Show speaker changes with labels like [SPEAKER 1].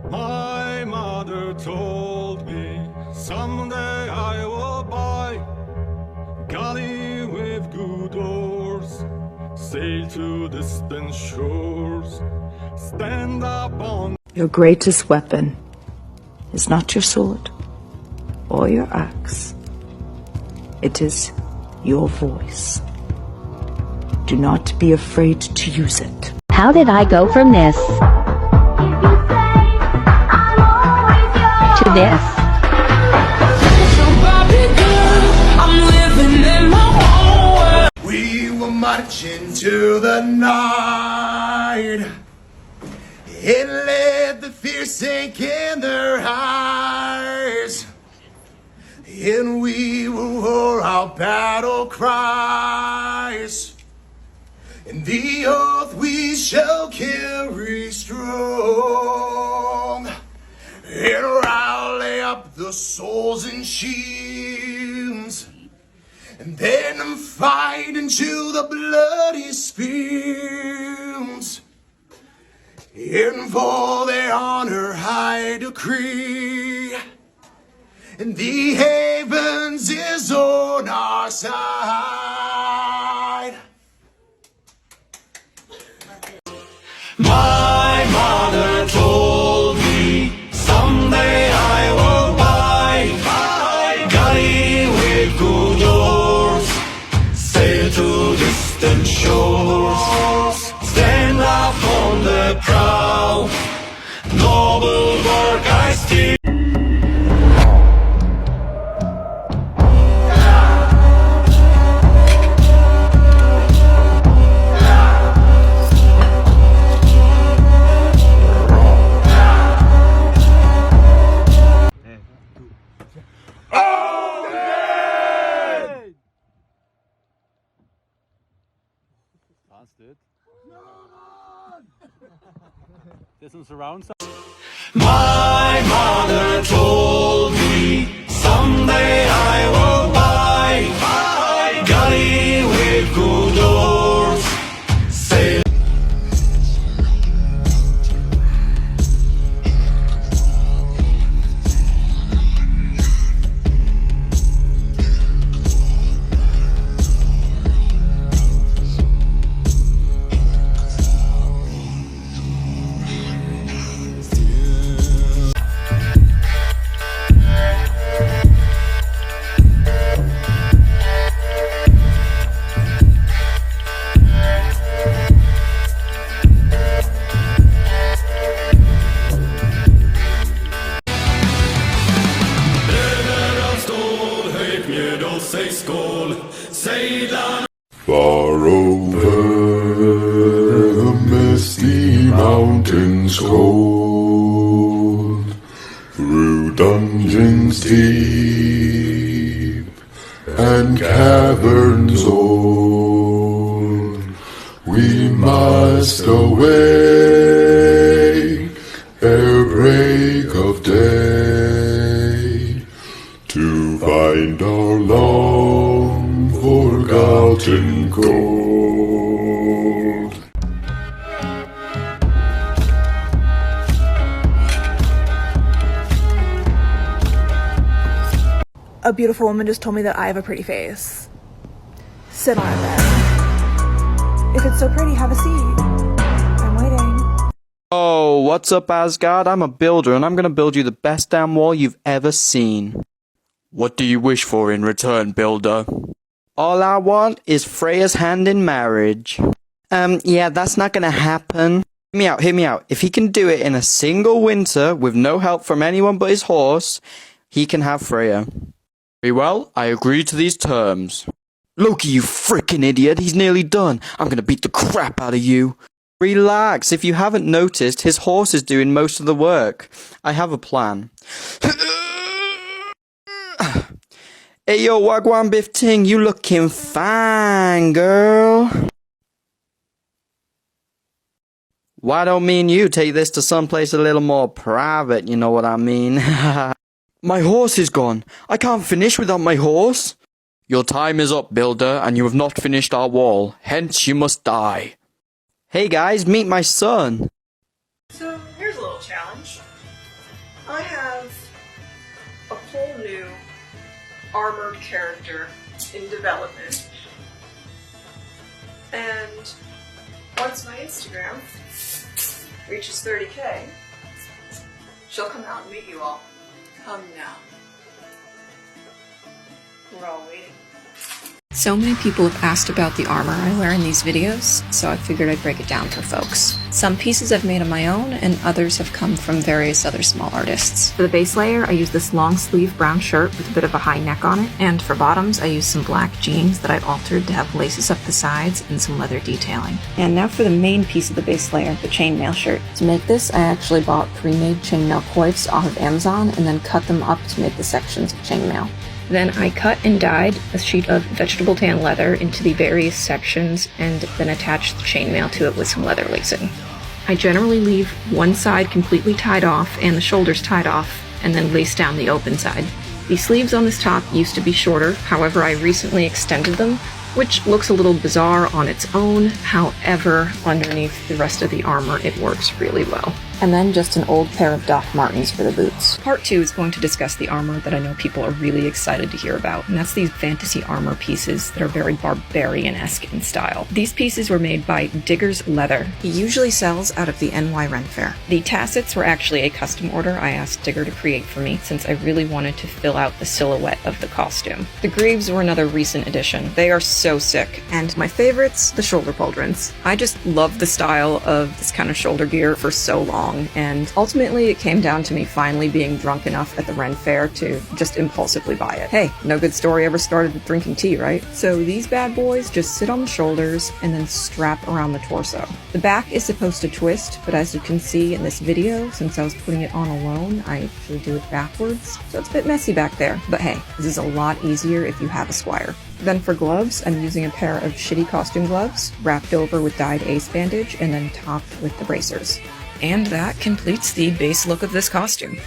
[SPEAKER 1] My mother told me someday I will buy galley with good oars, sail to distant shores, stand up on.
[SPEAKER 2] Your greatest weapon is not your sword or your axe. It is your voice. Do not be afraid to use it.
[SPEAKER 3] How did I go from this to this?
[SPEAKER 4] We were marching to the night. It let the fear sink in their eyes. And we will roar our battle cries. And the oath we shall carry strong. And rally up the souls and shields. And then fight until the blood is spilled. And for their honor I decree, and the heavens is on our side.
[SPEAKER 1] My mother told me someday I will buy galley with good oars, sail to distant shores, stand up on the prow, noble work I still.
[SPEAKER 5] There's some surround sound.
[SPEAKER 1] My mother told me someday I will buy galley with good oars, sail. Säg skål, säg land.
[SPEAKER 6] Far over the misty mountains cold, through dungeons deep and caverns old, we must away ere break of day, to find our long forgotten gold.
[SPEAKER 7] A beautiful woman just told me that I have a pretty face. Sit on it then. If it's so pretty, have a seat. I'm waiting.
[SPEAKER 8] Oh, what's up, Asgard? I'm a builder, and I'm gonna build you the best damn wall you've ever seen. What do you wish for in return, builder? All I want is Freya's hand in marriage. Yeah, that's not gonna happen. Hear me out. If he can do it in a single winter with no help from anyone but his horse, he can have Freya. Very well, I agree to these terms. Loki, you frickin' idiot, he's nearly done. I'm gonna beat the crap out of you. Relax, if you haven't noticed, his horse is doing most of the work. I have a plan. Hey yo, Wagwan Biff Ting, you looking fine, girl. Why don't me and you take this to someplace a little more private, you know what I mean? My horse is gone. I can't finish without my horse. Your time is up, builder, and you have not finished our wall. Hence, you must die. Hey guys, meet my son.
[SPEAKER 7] So, here's a little challenge. I have a whole new armored character in development. And once my Instagram reaches 30K, she'll come out and meet you all. Come now. We're all waiting.
[SPEAKER 3] So many people have asked about the armor I wear in these videos, so I figured I'd break it down for folks. Some pieces I've made on my own, and others have come from various other small artists. For the base layer, I use this long sleeve brown shirt with a bit of a high neck on it, and for bottoms, I use some black jeans that I've altered to have laces up the sides and some leather detailing. And now for the main piece of the base layer, the chainmail shirt. To make this, I actually bought pre-made chainmail coifs off of Amazon and then cut them up to make the sections of chainmail. Then I cut and dyed a sheet of vegetable tan leather into the various sections and then attached the chainmail to it with some leather lacing. I generally leave one side completely tied off and the shoulders tied off, and then lace down the open side. The sleeves on this top used to be shorter, however I recently extended them, which looks a little bizarre on its own, however underneath the rest of the armor it works really well. And then just an old pair of Doc Martens for the boots. Part 2 is going to discuss the armor that I know people are really excited to hear about, and that's these fantasy armor pieces that are very barbarian-esque in style. These pieces were made by Digger's Leather. He usually sells out of the NY Ren Fair. The tassets were actually a custom order I asked Digger to create for me, since I really wanted to fill out the silhouette of the costume. The greaves were another recent addition. They are so sick. And my favorites, the shoulder pauldrons. I just love the style of this kind of shoulder gear for so long, and ultimately it came down to me finally being drunk enough at the Ren Fair to just impulsively buy it. Hey, no good story ever started with drinking tea, right? So these bad boys just sit on the shoulders and then strap around the torso. The back is supposed to twist, but as you can see in this video, since I was putting it on alone, I actually do it backwards, so it's a bit messy back there. But hey, this is a lot easier if you have a squire. Then for gloves, I'm using a pair of shitty costume gloves, wrapped over with dyed ace bandage, and then topped with the bracers. And that completes the base look of this costume.